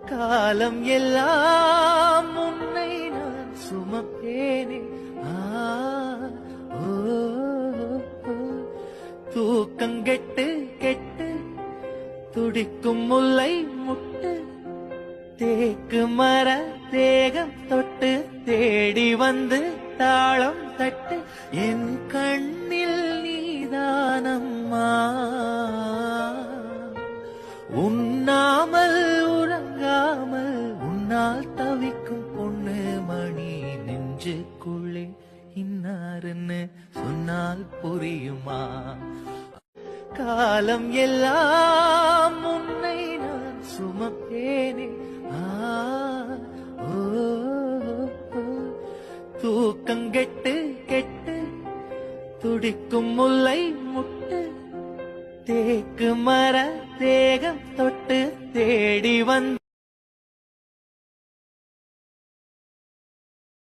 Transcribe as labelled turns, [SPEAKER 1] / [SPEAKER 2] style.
[SPEAKER 1] காலம் எல்லாம் உன்னை நான் சுமப்பேனே. ஓ, தூக்கங்கெட்டு கெட்டு துடிக்கும் முல்லை முட்டு, தேக்கு மர தேகம் தொட்டு தேடி வந்து தாளம் தட்டு, என் கண்ணில் நீதானம்மா. உண்ணாமல் உறங்காமல் உன்னால் தவிக்கும் பொண்ணு மணி நெஞ்சுக்குள்ளே இன்னாருன்னு சொன்னால் புரியுமா? காலம் எல்லாம் உன்னை நான் சுமப்பேனே. ஓ, தூக்கங்கெட்டு கெட்டு துடிக்கும் முல்லை முட்டு, தேக்கு மர தேகம் தொட்டு தேடி வந்து